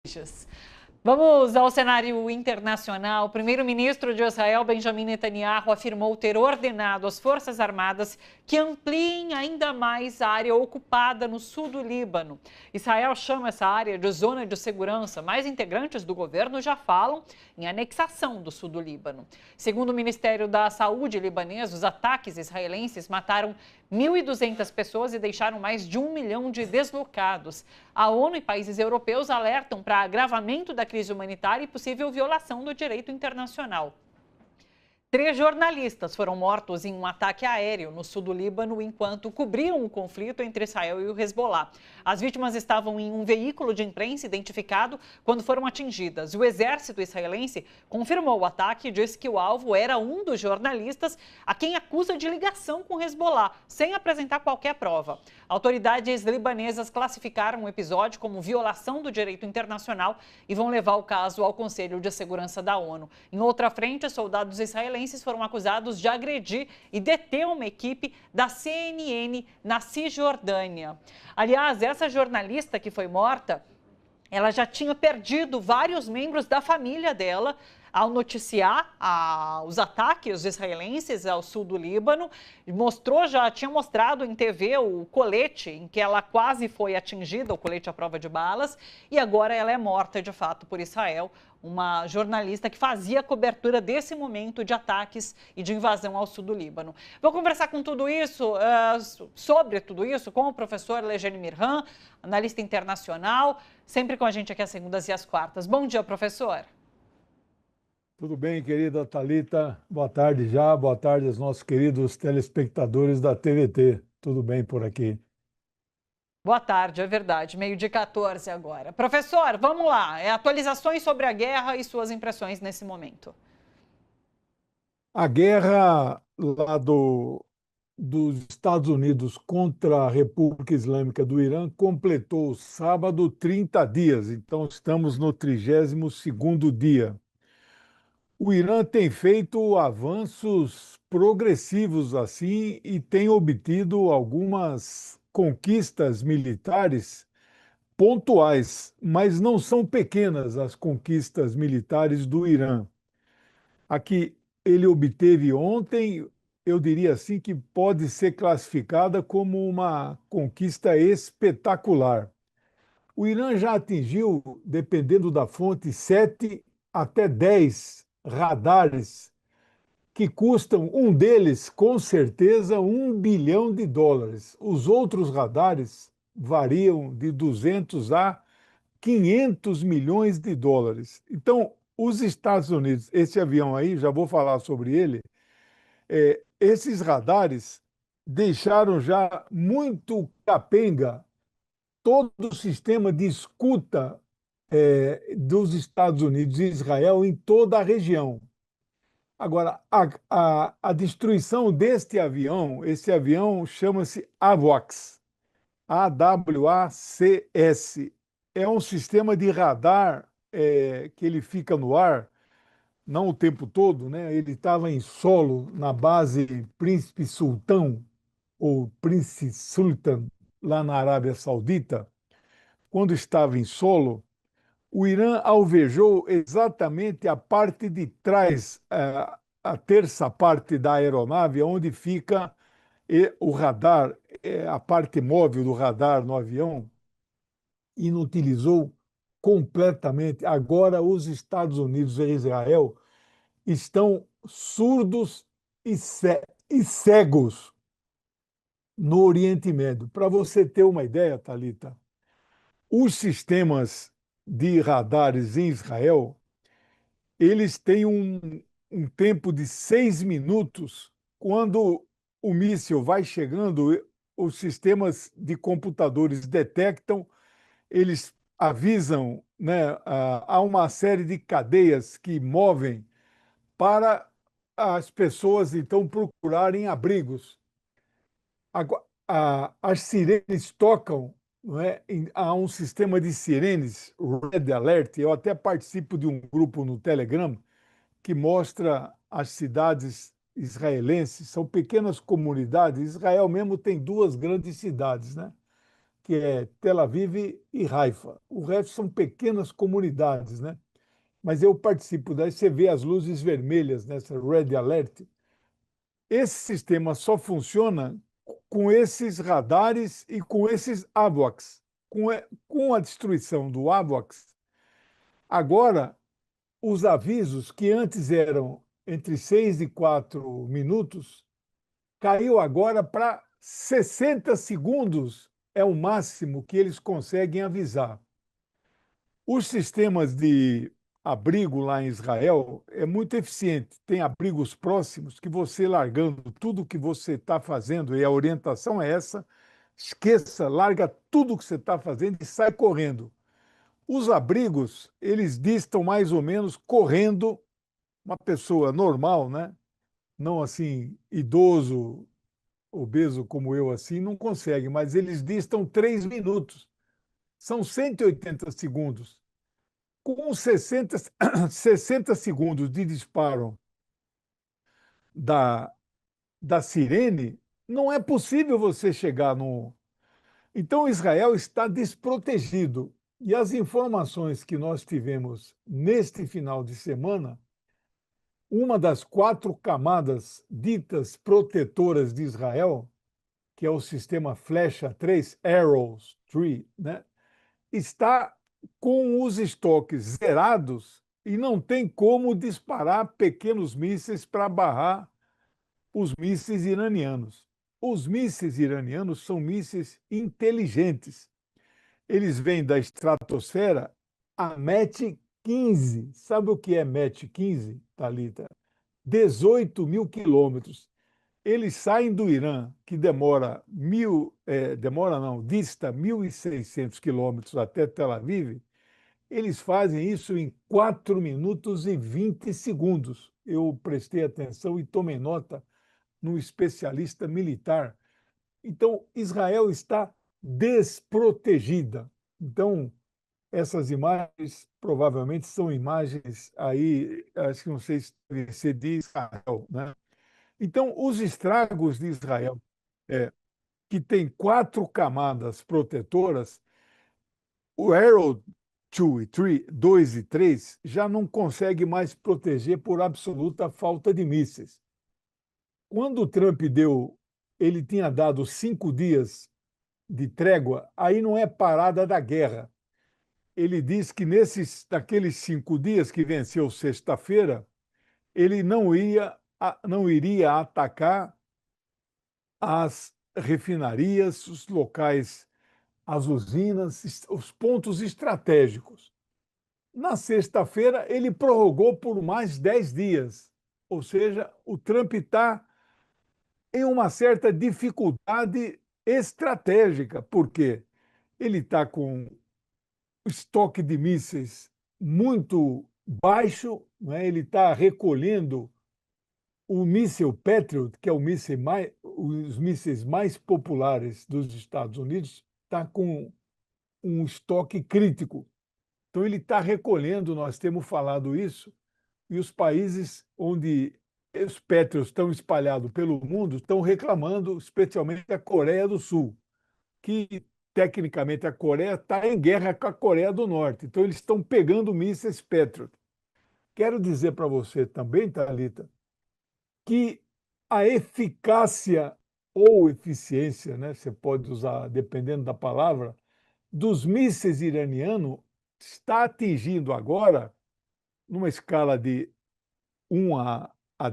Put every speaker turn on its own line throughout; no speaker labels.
Dias. Vamos ao cenário internacional. O primeiro-ministro de Israel, Benjamin Netanyahu, afirmou ter ordenado às Forças Armadas que ampliem ainda mais a área ocupada no sul do Líbano. Israel chama essa área de zona de segurança, mas integrantes do governo já falam em anexação do sul do Líbano. Segundo o Ministério da Saúde libanês, os ataques israelenses mataram 1.200 pessoas e deixaram mais de 1 milhão de deslocados. A ONU e países europeus alertam para agravamento da crise humanitária e possível violação do direito internacional. 3 jornalistas foram mortos em um ataque aéreo no sul do Líbano enquanto cobriam o conflito entre Israel e o Hezbollah. As vítimas estavam em um veículo de imprensa identificado quando foram atingidas. O exército israelense confirmou o ataque e disse que o alvo era um dos jornalistas a quem acusa de ligação com o Hezbollah, sem apresentar qualquer prova. Autoridades libanesas classificaram o episódio como violação do direito internacional e vão levar o caso ao Conselho de Segurança da ONU. Em outra frente, soldados israelenses foram acusados de agredir e deter uma equipe da CNN na Cisjordânia. Aliás, essa jornalista que foi morta, ela já tinha perdido vários membros da família dela ao noticiar os ataques israelenses ao sul do Líbano. Já tinha mostrado em TV o colete em que ela quase foi atingida, o colete à prova de balas, e agora ela é morta de fato por Israel, uma jornalista que fazia cobertura desse momento de ataques e de invasão ao sul do Líbano. Vou conversar sobre tudo isso com o professor Lejene Mirhan, analista internacional, sempre com a gente aqui às segundas e às quartas. Bom dia, professor.
Tudo bem, querida Thalita? Boa tarde já, boa tarde aos nossos queridos telespectadores da TVT. Tudo bem por aqui?
Boa tarde, é verdade, 12h14 agora. Professor, vamos lá, atualizações sobre a guerra e suas impressões nesse momento.
A guerra lá dos Estados Unidos contra a República Islâmica do Irã completou sábado 30 dias, então estamos no 32º dia. O Irã tem feito avanços progressivos assim e tem obtido algumas conquistas militares pontuais, mas não são pequenas as conquistas militares do Irã. A que ele obteve ontem, eu diria assim que pode ser classificada como uma conquista espetacular. O Irã já atingiu, dependendo da fonte, 7 até 10 radares que custam, um deles, com certeza, US$ 1 bilhão. Os outros radares variam de 200 a 500 milhões de dólares. Então, os Estados Unidos, esse avião aí, já vou falar sobre ele, esses radares deixaram já muito capenga todo o sistema de escuta dos Estados Unidos e Israel em toda a região. Agora, a destruição deste avião, esse avião chama-se AWACS, AWACS. É um sistema de radar que ele fica no ar, não o tempo todo, né? Ele estava em solo na base Príncipe Sultão, ou Prince Sultan, lá na Arábia Saudita. Quando estava em solo, o Irã alvejou exatamente a parte de trás, a terça parte da aeronave, onde fica o radar, a parte móvel do radar no avião, inutilizou completamente. Agora, os Estados Unidos e Israel estão surdos e cegos no Oriente Médio. Para você ter uma ideia, Thalita, os sistemas de radares em Israel, eles têm um tempo de 6 minutos. Quando o míssil vai chegando, os sistemas de computadores detectam, eles avisam, né, há uma série de cadeias que movem para as pessoas, então, procurarem abrigos. As sirenes tocam, não é? Há um sistema de sirenes, Red Alert. Eu até participo de um grupo no Telegram que mostra as cidades israelenses, são pequenas comunidades. Israel mesmo tem 2 grandes cidades, né? que é Tel Aviv e Haifa. O resto são pequenas comunidades, né? Mas eu participo daí, você vê as luzes vermelhas nessa Red Alert. Esse sistema só funciona com esses radares e com esses AWACS. Com a destruição do AWACS, agora os avisos que antes eram entre 6 e 4 minutos, caiu agora para 60 segundos, é o máximo que eles conseguem avisar. Os sistemas de abrigo lá em Israel é muito eficiente. Tem abrigos próximos que você largando tudo que você está fazendo, e a orientação é essa, esqueça, larga tudo que você está fazendo e sai correndo. Os abrigos, eles distam mais ou menos correndo, uma pessoa normal, né? Não assim, idoso, obeso como eu, assim, não consegue, mas eles distam 3 minutos. São 180 segundos. Com 60 segundos de disparo da, da sirene, não é possível você chegar no. Então, Israel está desprotegido. E as informações que nós tivemos neste final de semana, uma das 4 camadas ditas protetoras de Israel, que é o sistema Flecha 3, Arrows 3, né, está com os estoques zerados e não tem como disparar pequenos mísseis para barrar os mísseis iranianos. Os mísseis iranianos são mísseis inteligentes. Eles vêm da estratosfera a Mach 15. Sabe o que é Mach 15, Thalita? 18 mil quilômetros. Eles saem do Irã, que dista 1.600 quilômetros até Tel Aviv, eles fazem isso em 4 minutos e 20 segundos. Eu prestei atenção e tomei nota num especialista militar. Então, Israel está desprotegida. Então, essas imagens provavelmente são imagens aí, acho que não sei se deve ser de Israel, né? Então, os estragos de Israel, que tem 4 camadas protetoras, o Arrow 2 e 3 já não consegue mais proteger por absoluta falta de mísseis. Quando o Trump ele tinha dado 5 dias de trégua, aí não é parada da guerra. Ele diz que naqueles 5 dias que venceu sexta-feira, ele não iria atacar as refinarias, os locais, as usinas, os pontos estratégicos. Na sexta-feira, ele prorrogou por mais 10 dias. Ou seja, o Trump está em uma certa dificuldade estratégica, porque ele está com o estoque de mísseis muito baixo, né? Ele está recolhendo o míssil Patriot, que é os mísseis mais populares dos Estados Unidos, está com um estoque crítico. Então, ele está recolhendo, nós temos falado isso, e os países onde os Patriots estão espalhados pelo mundo estão reclamando, especialmente a Coreia do Sul, que, tecnicamente, a Coreia está em guerra com a Coreia do Norte. Então, eles estão pegando mísseis Patriot. Quero dizer para você também, Thalita, que a eficácia ou eficiência, né, você pode usar dependendo da palavra, dos mísseis iranianos está atingindo agora, numa escala de 1 a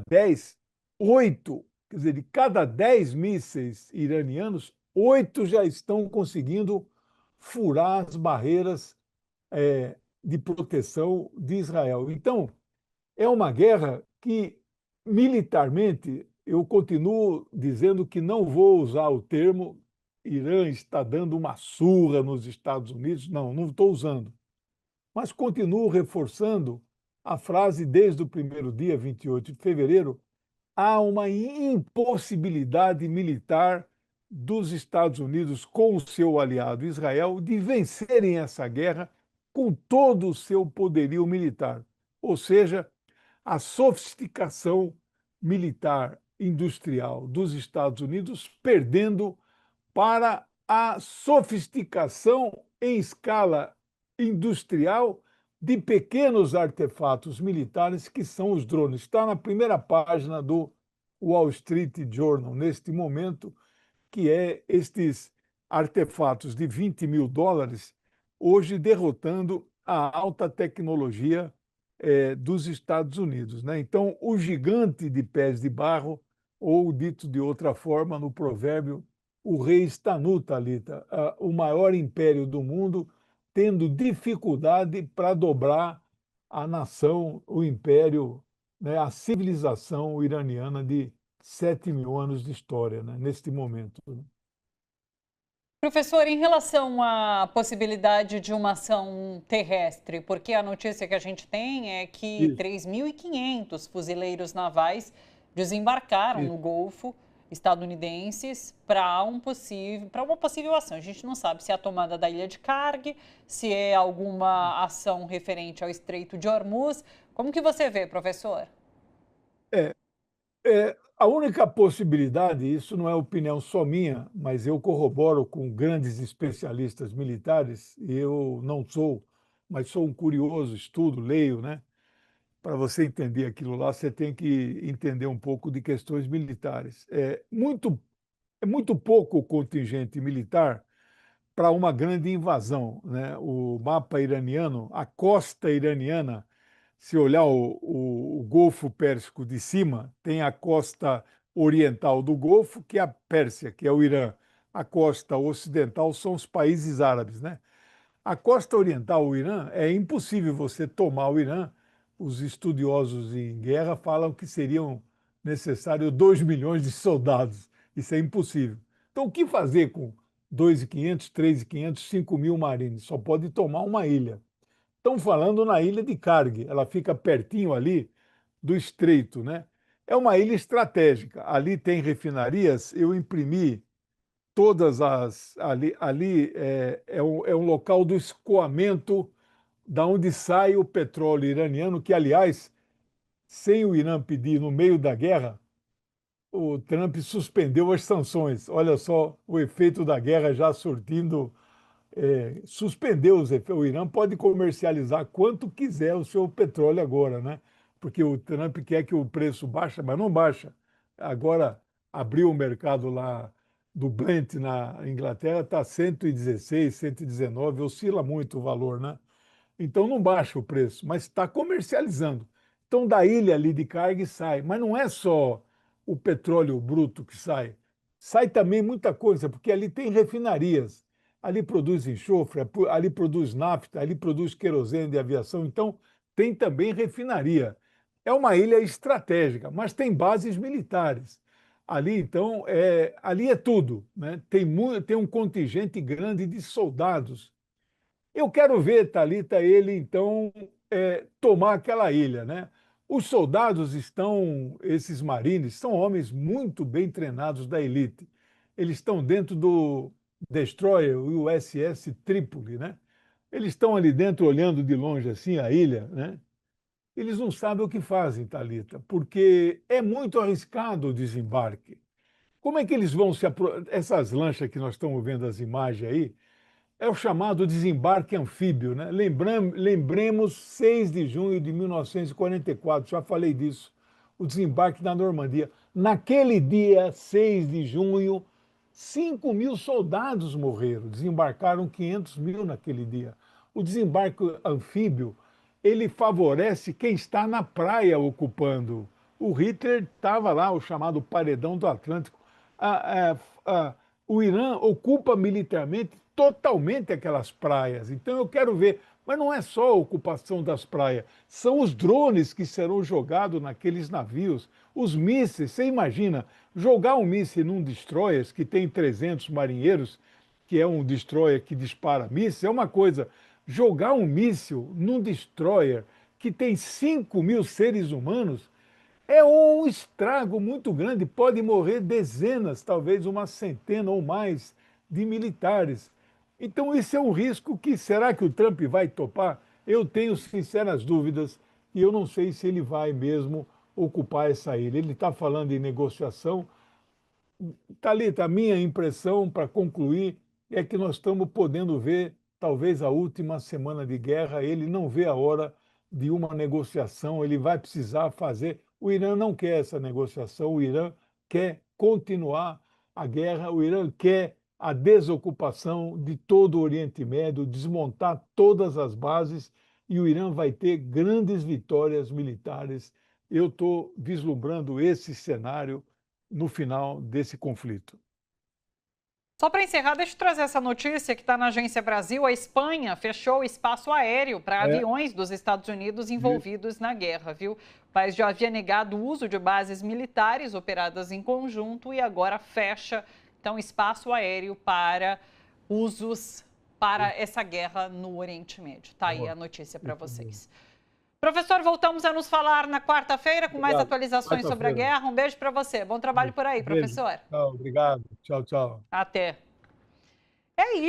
10, 8. Quer dizer, de cada 10 mísseis iranianos, 8 já estão conseguindo furar as barreiras de proteção de Israel. Então, é uma guerra que, militarmente, eu continuo dizendo que não vou usar o termo Irã está dando uma surra nos Estados Unidos. Não estou usando. Mas continuo reforçando a frase desde o primeiro dia, 28 de fevereiro, há uma impossibilidade militar dos Estados Unidos com o seu aliado Israel de vencerem essa guerra com todo o seu poderio militar. Ou seja, a sofisticação militar industrial dos Estados Unidos perdendo para a sofisticação em escala industrial de pequenos artefatos militares que são os drones. Está na primeira página do Wall Street Journal, neste momento, que é estes artefatos de 20 mil dólares, hoje derrotando a alta tecnologia dos Estados Unidos, né? Então, o gigante de pés de barro, ou dito de outra forma no provérbio, o rei está nu, Thalita, o maior império do mundo, tendo dificuldade para dobrar a nação, o império, né, a civilização iraniana de 7 mil anos de história, né, neste momento.
Professor, em relação à possibilidade de uma ação terrestre, porque a notícia que a gente tem é que
Isso,
3.500 fuzileiros desembarcaram
isso.
no Golfo estadunidenses para uma possível ação. A gente não sabe se é a tomada da ilha de Karg, se é alguma ação referente ao Estreito de Hormuz. Como que você vê, professor?
É, a única possibilidade, isso não é opinião só minha, mas eu corroboro com grandes especialistas militares, e eu não sou, mas sou um curioso, estudo, leio, né? Para você entender aquilo lá, você tem que entender um pouco de questões militares. É muito pouco o contingente militar para uma grande invasão, né? O mapa iraniano, a costa iraniana, se olhar o Golfo Pérsico de cima, tem a costa oriental do Golfo, que é a Pérsia, que é o Irã. A costa ocidental são os países árabes, né? A costa oriental, o Irã, é impossível você tomar o Irã. Os estudiosos em guerra falam que seriam necessários 2 milhões de soldados. Isso é impossível. Então, o que fazer com 2.500, 3.500, 5 mil marines? Só pode tomar uma ilha. Estão falando na ilha de Karg, ela fica pertinho ali do estreito, né? É uma ilha estratégica. Ali tem refinarias. Eu imprimi todas as. Ali é um local do escoamento da onde sai o petróleo iraniano, que, aliás, sem o Irã pedir no meio da guerra, o Trump suspendeu as sanções. Olha só o efeito da guerra já surtindo suspendeu os efeitos. O Irã pode comercializar quanto quiser o seu petróleo agora, né? Porque o Trump quer que o preço baixe, mas não baixa. Agora abriu o mercado lá do Brent na Inglaterra, está 116, 119, oscila muito o valor, né? Então não baixa o preço, mas está comercializando. Então da ilha ali de carga sai, mas não é só o petróleo bruto que sai, sai também muita coisa, porque ali tem refinarias, ali produz enxofre, ali produz nafta, ali produz querosene de aviação, então tem também refinaria. É uma ilha estratégica, mas tem bases militares. Ali, então, ali é tudo, né? Tem um contingente grande de soldados. Eu quero ver, Talita, ele então tomar aquela ilha, né? Os soldados esses marines, são homens muito bem treinados da elite. Eles estão dentro do destroyer, o USS Trípoli, né? Eles estão ali dentro olhando de longe assim a ilha, né? Eles não sabem o que fazem, Talita, porque é muito arriscado o desembarque. Como é que eles vão essas lanchas que nós estamos vendo as imagens aí, é o chamado desembarque anfíbio, né? Lembremos 6 de junho de 1944, já falei disso, o desembarque na Normandia. Naquele dia, 6 de junho, 5 mil soldados morreram, desembarcaram 500 mil naquele dia. O desembarque anfíbio, ele favorece quem está na praia ocupando. O Hitler estava lá, o chamado paredão do Atlântico. A, a, o Irã ocupa militarmente totalmente aquelas praias. Então eu quero ver, mas não é só a ocupação das praias, são os drones que serão jogados naqueles navios, os mísseis. Você imagina jogar um míssil num destroyer que tem 300 marinheiros, que é um destroyer que dispara mísseis, é uma coisa. Jogar um míssil num destroyer que tem 5 mil seres humanos é um estrago muito grande. Pode morrer dezenas, talvez uma centena ou mais de militares. Então, esse é um risco que será que o Trump vai topar? Eu tenho sinceras dúvidas e eu não sei se ele vai mesmo ocupar essa ilha. Ele está falando em negociação. Thalita, a minha impressão, para concluir, é que nós estamos podendo ver, talvez, a última semana de guerra. Ele não vê a hora de uma negociação, ele vai precisar fazer. O Irã não quer essa negociação, o Irã quer continuar a guerra, o Irã quer a desocupação de todo o Oriente Médio, desmontar todas as bases, e o Irã vai ter grandes vitórias militares. Eu estou vislumbrando esse cenário no final desse conflito.
Só para encerrar, deixa eu trazer essa notícia que está na Agência Brasil. A Espanha fechou o espaço aéreo para
É,
aviões dos Estados Unidos
isso.
envolvidos na guerra, viu? O país já havia negado o uso de bases militares operadas em conjunto e agora fecha, então, espaço aéreo para usos para essa guerra no Oriente Médio. Tá aí
Boa.
a notícia para
Muito bom.
vocês. Professor, voltamos a nos falar na quarta-feira com mais
Obrigado.
atualizações sobre a
Quarta-feira.
guerra. Um beijo para você. Bom trabalho por aí,
Beijo.
professor.
Tchau, obrigado. Tchau, tchau.
Até. É isso.